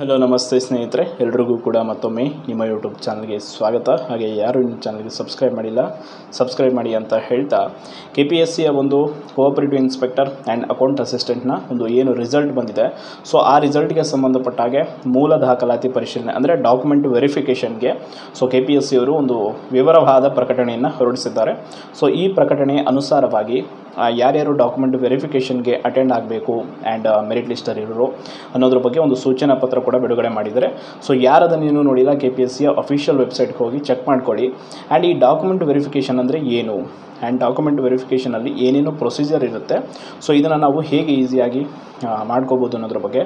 Hello ನಮಸ್ತೆ ಸ್ನೇಹಿತರೆ, ಎಲ್ರಿಗೂ ಕೂಡ ಮತ್ತೊಮ್ಮೆ ನಿಮ್ಮ ಯೂಟ್ಯೂಬ್ ಚಾನಲ್ಗೆ ಸ್ವಾಗತ. ಹಾಗೆ ಯಾರು ನಿಮ್ಮ ಚಾನಲ್ಗೆ ಸಬ್ಸ್ಕ್ರೈಬ್ ಮಾಡಿಲ್ಲ ಸಬ್ಸ್ಕ್ರೈಬ್ ಮಾಡಿ ಅಂತ ಹೇಳ್ತಾ, KPSCಯ ಒಂದು ಕೋಆಪರೇಟಿವ್ ಇನ್ಸ್ಪೆಕ್ಟರ್ ಆ್ಯಂಡ್ ಅಕೌಂಟ್ ಅಸಿಸ್ಟೆಂಟ್ನ ಒಂದು ಏನು ರಿಸಲ್ಟ್ ಬಂದಿದೆ, ಸೊ ಆ ರಿಸಲ್ಟ್ಗೆ ಸಂಬಂಧಪಟ್ಟ ಹಾಗೆ ಮೂಲ ದಾಖಲಾತಿ ಪರಿಶೀಲನೆ ಅಂದರೆ ಡಾಕ್ಯುಮೆಂಟ್ ವೆರಿಫಿಕೇಷನ್ಗೆ KPSCಯವರು ಒಂದು ವಿವರವಾದ ಪ್ರಕಟಣೆಯನ್ನು ಹೊರಡಿಸಿದ್ದಾರೆ. ಸೊ ಈ ಪ್ರಕಟಣೆಯ ಅನುಸಾರವಾಗಿ ಯಾರ್ಯಾರು ಡಾಕ್ಯುಮೆಂಟ್ ವೆರಿಫಿಕೇಷನ್ಗೆ ಅಟೆಂಡ್ ಆಗಬೇಕು ಆ್ಯಂಡ್ ಮೆರಿಟ್ ಲಿಸ್ಟಲ್ಲಿ ಇರೋರು ಅನ್ನೋದ್ರ ಬಗ್ಗೆ ಒಂದು ಸೂಚನಾ ಪತ್ರ ಕೂಡ ಬಿಡುಗಡೆ ಮಾಡಿದ್ದಾರೆ. ಸೊ ಯಾರದನ್ನು ಇನ್ನೂ ನೋಡಿಲ್ಲ, KPSCಯ ಅಫಿಷಿಯಲ್ ವೆಬ್ಸೈಟ್ಗೆ ಹೋಗಿ ಚೆಕ್ ಮಾಡ್ಕೊಳ್ಳಿ. ಆ್ಯಂಡ್ ಈ ಡಾಕ್ಯುಮೆಂಟ್ ವೆರಿಫಿಕೇಷನ್ ಅಂದರೆ ಏನು ಆ್ಯಂಡ್ ಡಾಕ್ಯುಮೆಂಟ್ ವೆರಿಫಿಕೇಷನಲ್ಲಿ ಏನೇನು ಪ್ರೊಸೀಜರ್ ಇರುತ್ತೆ, ಸೊ ಇದನ್ನು ನಾವು ಹೇಗೆ ಈಸಿಯಾಗಿ ಮಾಡ್ಕೋಬೋದು ಅನ್ನೋದ್ರ ಬಗ್ಗೆ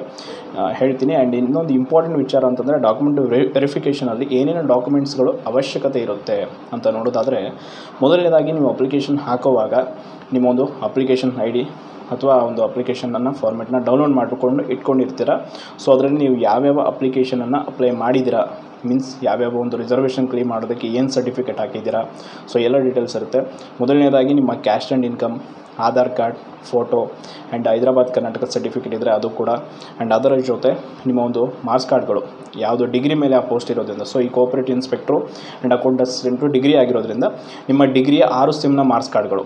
ಹೇಳ್ತೀನಿ. ಆ್ಯಂಡ್ ಇನ್ನೊಂದು ಇಂಪಾರ್ಟೆಂಟ್ ವಿಚಾರ ಅಂತಂದರೆ, ಡಾಕ್ಯುಮೆಂಟ್ ವೆರಿಫಿಕೇಷನಲ್ಲಿ ಏನೇನು ಡಾಕ್ಯುಮೆಂಟ್ಸ್ಗಳು ಅವಶ್ಯಕತೆ ಇರುತ್ತೆ ಅಂತ ನೋಡೋದಾದರೆ, ಮೊದಲನೇದಾಗಿ ನೀವು ಅಪ್ಲಿಕೇಶನ್ ಹಾಕೋವಾಗ ನಿಮ್ಮ ಒಂದು ಅಪ್ಲಿಕೇಶನ್ ID ಅಥವಾ ಒಂದು ಅಪ್ಲಿಕೇಶನನ್ನು ಫಾರ್ಮೆಟ್ನ ಡೌನ್ಲೋಡ್ ಮಾಡಿಕೊಂಡು ಇಟ್ಕೊಂಡಿರ್ತೀರ. ಸೊ ಅದರಲ್ಲಿ ನೀವು ಯಾವ್ಯಾವ ಅಪ್ಲಿಕೇಶನನ್ನು ಅಪ್ಲೈ ಮಾಡಿದ್ದೀರಾ, ಮೀನ್ಸ್ ಯಾವ್ಯಾವ ಒಂದು ರಿಸರ್ವೇಷನ್ ಕ್ಲೇಮ್ ಮಾಡೋದಕ್ಕೆ ಏನು ಸರ್ಟಿಫಿಕೇಟ್ ಹಾಕಿದ್ದೀರಾ, ಸೊ ಎಲ್ಲ ಡೀಟೇಲ್ಸ್ ಇರುತ್ತೆ. ಮೊದಲನೇದಾಗಿ ನಿಮ್ಮ caste and income, Aadhaar card, photo and Hyderabad Karnataka certificate ಇದ್ದರೆ ಅದು ಕೂಡ. ಆ್ಯಂಡ್ ಅದರ ಜೊತೆ ನಿಮ್ಮ ಒಂದು ಮಾರ್ಕ್ಸ್ ಕಾರ್ಡ್ಗಳು, ಯಾವುದು ಡಿಗ್ರಿ ಮೇಲೆ ಆ ಪೋಸ್ಟ್ ಇರೋದ್ರಿಂದ, ಸೊ ಈ cooperative inspector and account assistant degree ಆಗಿರೋದ್ರಿಂದ ನಿಮ್ಮ ಡಿಗ್ರಿಯ 6 ಸೆಮ್ನ ಮಾರ್ಕ್ಸ್ ಕಾರ್ಡ್ಗಳು,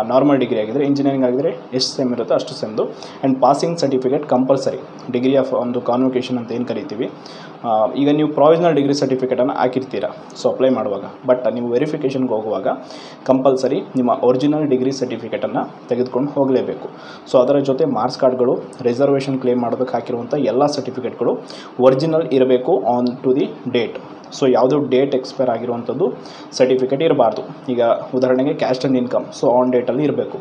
ನಾರ್ಮಲ್ ಡಿಗ್ರಿ ಆಗಿದ್ದರೆ, ಇಂಜಿನಿಯರಿಂಗ್ ಆಗಿದ್ದರೆ ಎಷ್ಟು ಸೆಮ್ ಇರುತ್ತೋ ಅಷ್ಟು ಸೆಮ್ದು. And passing certificate compulsory, degree of ಒಂದು ಕಾನ್ವೊಕೇಷನ್ ಅಂತ ಏನು ಕರಿತೀವಿ. ಈಗ ನೀವು ಪ್ರಾವಿಷನಲ್ ಡಿಗ್ರಿ ಸರ್ಟಿಫಿಕೇಟನ್ನು ಹಾಕಿರ್ತೀರ ಸೊ ಅಪ್ಲೈ ಮಾಡುವಾಗ, ಬಟ್ ನೀವು ವೆರಿಫಿಕೇಷನ್ಗೆ ಹೋಗುವಾಗ ಕಂಪಲ್ಸರಿ ನಿಮ್ಮ ಒರಿಜಿನಲ್ ಡಿಗ್ರಿ ಸರ್ಟಿಫಿಕೇಟನ್ನು ತೆಗೆದುಕೊಂಡು ಹೋಗಲೇಬೇಕು. ಸೊ ಅದರ ಜೊತೆ ಮಾರ್ಕ್ಸ್ ಕಾರ್ಡ್ಗಳು, ರಿಸರ್ವೇಷನ್ ಕ್ಲೇಮ್ ಮಾಡೋದಕ್ಕೆ ಹಾಕಿರುವಂಥ ಎಲ್ಲ ಸರ್ಟಿಫಿಕೇಟ್ಗಳು ಒರಿಜಿನಲ್ ಇರಬೇಕು on to the date. So ಯಾವುದೋ ಡೇಟ್ ಎಕ್ಸ್ಪೈರ್ ಆಗಿರುವಂಥದ್ದು ಸರ್ಟಿಫಿಕೇಟ್ ಇರಬಾರ್ದು. ಈಗ ಉದಾಹರಣೆಗೆ caste and income, so on ಡೇಟಲ್ಲಿ ಇರಬೇಕು.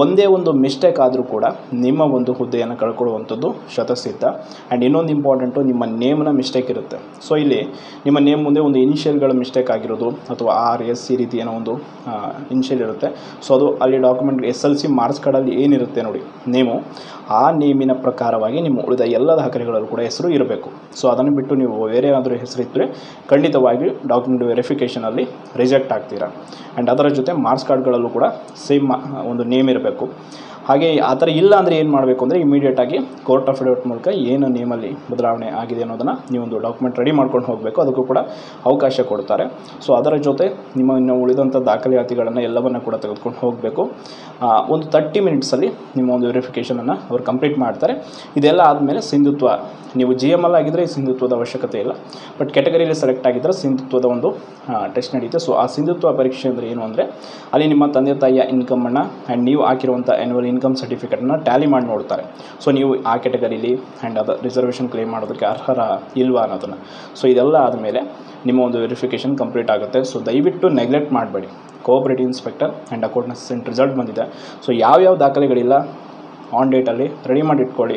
ಒಂದೇ ಒಂದು ಮಿಸ್ಟೇಕ್ ಆದರೂ ಕೂಡ ನಿಮ್ಮ ಒಂದು ಹುದ್ದೆಯನ್ನು ಕಳ್ಕೊಳ್ಳುವಂಥದ್ದು ಶತಸಿದ್ಧ. ಆ್ಯಂಡ್ ಇನ್ನೊಂದು ಇಂಪಾರ್ಟೆಂಟು, ನಿಮ್ಮ ನೇಮ್ನ ಮಿಸ್ಟೇಕ್ ಇರುತ್ತೆ. ಸೊ ಇಲ್ಲಿ ನಿಮ್ಮ ನೇಮ್ ಮುಂದೆ ಒಂದು ಇನಿಷಿಯಲ್ಗಳ ಮಿಸ್ಟೇಕ್ ಆಗಿರೋದು ಅಥವಾ RS ಈ ರೀತಿ ಏನೋ ಒಂದು ಇನಿಷಿಯಲ್ ಇರುತ್ತೆ. ಸೊ ಅದು ಅಲ್ಲಿ ಡಾಕ್ಯುಮೆಂಟ್ SLC ಮಾರ್ಕ್ಸ್ ಕಾರ್ಡಲ್ಲಿ ಏನಿರುತ್ತೆ ನೋಡಿ ನೇಮು, ಆ ನೇಮಿನ ಪ್ರಕಾರವಾಗಿ ನಿಮ್ಮ ಉಳಿದ ಎಲ್ಲ ದಾಖಲೆಗಳಲ್ಲೂ ಕೂಡ ಹೆಸರು ಇರಬೇಕು. ಸೊ ಅದನ್ನು ಬಿಟ್ಟು ನೀವು ಬೇರೆ ಏನಾದರೂ ಹೆಸರಿದ್ದರೆ ಖಂಡಿತವಾಗಿ ಡಾಕ್ಯುಮೆಂಟ್ ವೆರಿಫಿಕೇಷನಲ್ಲಿ ರಿಜೆಕ್ಟ್ ಆಗ್ತೀರಾ. ಆ್ಯಂಡ್ ಅದರ ಜೊತೆ ಮಾರ್ಕ್ಸ್ ಕಾರ್ಡ್ಗಳಲ್ಲೂ ಕೂಡ ಸೇಮ್ ಒಂದು ನೇಮ್ ಇರಬೇಕು. ಹಾಗೆ ಆ ಥರ ಇಲ್ಲ ಅಂದರೆ ಏನು ಮಾಡಬೇಕು ಅಂದರೆ, ಇಮಿಡಿಯೇಟಾಗಿ ಕೋರ್ಟ್ ಅಫಿಡವಿಟ್ ಮೂಲಕ ಏನು ನೇಮಲ್ಲಿ ಬದಲಾವಣೆ ಆಗಿದೆ ಅನ್ನೋದನ್ನು ನೀವೊಂದು ಡಾಕ್ಯುಮೆಂಟ್ ರೆಡಿ ಮಾಡ್ಕೊಂಡು ಹೋಗಬೇಕು. ಅದಕ್ಕೂ ಕೂಡ ಅವಕಾಶ ಕೊಡ್ತಾರೆ. ಸೊ ಅದರ ಜೊತೆ ನಿಮ್ಮ ಇನ್ನು ಉಳಿದಂಥ ದಾಖಲಾತಿಗಳನ್ನು ಎಲ್ಲವನ್ನು ಕೂಡ ತೆಗೆದುಕೊಂಡು ಹೋಗಬೇಕು. ಒಂದು 30 ಮಿನಿಟ್ಸಲ್ಲಿ ನಿಮ್ಮ ಒಂದು ವೆರಿಫಿಕೇಷನನ್ನು ಅವ್ರು ಕಂಪ್ಲೀಟ್ ಮಾಡ್ತಾರೆ. ಇದೆಲ್ಲ ಆದಮೇಲೆ ಸಿಂಧುತ್ವ, ನೀವು GML ಆಗಿದ್ದರೆ ಈ ಸಿಂಧುತ್ವದ ಅವಶ್ಯಕತೆ ಇಲ್ಲ, ಬಟ್ ಕ್ಯಾಟಗರಿಯಲ್ಲಿ ಸೆಲೆಕ್ಟ್ ಆಗಿದ್ದರೆ ಸಿಂಧುತ್ವದ ಒಂದು ಟೆಸ್ಟ್ ನಡೀತೆ. ಸೊ ಆ ಸಿಂಧುತ್ವ ಪರೀಕ್ಷೆ ಅಂದರೆ ಏನು ಅಂದರೆ, ಅಲ್ಲಿ ನಿಮ್ಮ ತಂದೆ ತಾಯಿಯ ಇನ್ಕಮನ್ನು ಆ್ಯಂಡ್ ನೀವು ಹಾಕಿರುವಂಥ ಆ್ಯನ್ಯುವಲ್ ಇನ್ಕಮ್ ಸರ್ಟಿಫಿಕೇಟನ್ನು ಟ್ಯಾಲಿ ಮಾಡಿ ನೋಡ್ತಾರೆ. ಸೊ ನೀವು ಆ ಕ್ಯಾಟಗರಿಲಿ ಆ್ಯಂಡ್ ಅದು ರಿಸರ್ವೇಷನ್ ಕ್ಲೇಮ್ ಮಾಡೋದಕ್ಕೆ ಅರ್ಹರ ಇಲ್ವಾ ಅನ್ನೋದನ್ನು. ಸೊ ಇದೆಲ್ಲ ಆದಮೇಲೆ ನಿಮ್ಮ ಒಂದು ವೆರಿಫಿಕೇಷನ್ ಕಂಪ್ಲೀಟ್ ಆಗುತ್ತೆ. ಸೊ ದಯವಿಟ್ಟು ನೆಗ್ಲೆಕ್ಟ್ ಮಾಡಬೇಡಿ. Cooperative inspector and account assistant result ಬಂದಿದೆ. ಸೊ ಯಾವ್ಯಾವ ದಾಖಲೆಗಳಿಲ್ಲ ಆನ್ ಡೇಟಲ್ಲಿ ರೆಡಿ ಮಾಡಿ ಇಟ್ಕೊಳ್ಳಿ.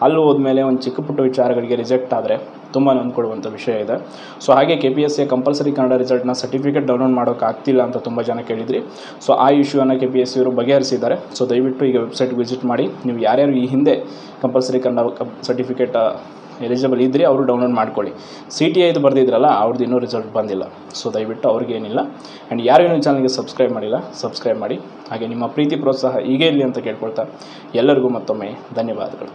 ಅಲ್ಲಿ ಹೋದ್ಮೇಲೆ ಒಂದು ಚಿಕ್ಕ ಪುಟ್ಟ ವಿಚಾರಗಳಿಗೆ ರಿಜೆಕ್ಟ್ ಆದರೆ ತುಂಬ ನೊಂದ್ಕೊಳ್ಳುವಂಥ ವಿಷಯ ಇದೆ. ಸೊ ಹಾಗೆ KPSCಯ ಕಂಪಲ್ಸರಿ ಕನ್ನಡ ರಿಸಲ್ಟ್ನ ಸರ್ಟಿಫಿಕೇಟ್ ಡೌನ್ಲೋಡ್ ಮಾಡೋಕ್ಕೆ ಆಗ್ತಿಲ್ಲ ಅಂತ ತುಂಬ ಜನ ಕೇಳಿದ್ರಿ. ಸೊ ಆ ಇಶ್ಯೂವನ್ನು KPSCಯವರು ಬಗೆಹರಿಸಿದ್ದಾರೆ. ಸೊ ದಯವಿಟ್ಟು ಈಗ ವೆಬ್ಸೈಟ್ ವಿಸಿಟ್ ಮಾಡಿ, ನೀವು ಯಾರ್ಯಾರು ಈ ಹಿಂದೆ ಕಂಪಲ್ಸರಿ ಕನ್ನಡ ಸರ್ಟಿಫಿಕೇಟ್ ಎಲಿಜಿಬಲ್ ಇದ್ದರೆ ಅವರು ಡೌನ್ಲೋಡ್ ಮಾಡ್ಕೊಳ್ಳಿ. CTI ಇದು ಬರೆದಿದ್ರಲ್ಲ, ಅವ್ರದ್ದು ಇನ್ನೂ ರಿಸಲ್ಟ್ ಬಂದಿಲ್ಲ. ಸೊ ದಯವಿಟ್ಟು ಅವ್ರಿಗೇನಿಲ್ಲ. ಆ್ಯಂಡ್ ಯಾರು ಇನ್ನೂ ಚಾನಲ್ಗೆ ಸಬ್ಸ್ಕ್ರೈಬ್ ಮಾಡಿಲ್ಲ ಸಬ್ಸ್ಕ್ರೈಬ್ ಮಾಡಿ. ಹಾಗೆ ನಿಮ್ಮ ಪ್ರೀತಿ ಪ್ರೋತ್ಸಾಹ ಹೀಗೆ ಇರಲಿ ಅಂತ ಕೇಳ್ಕೊಳ್ತಾ ಎಲ್ಲರಿಗೂ ಮತ್ತೊಮ್ಮೆ ಧನ್ಯವಾದಗಳು.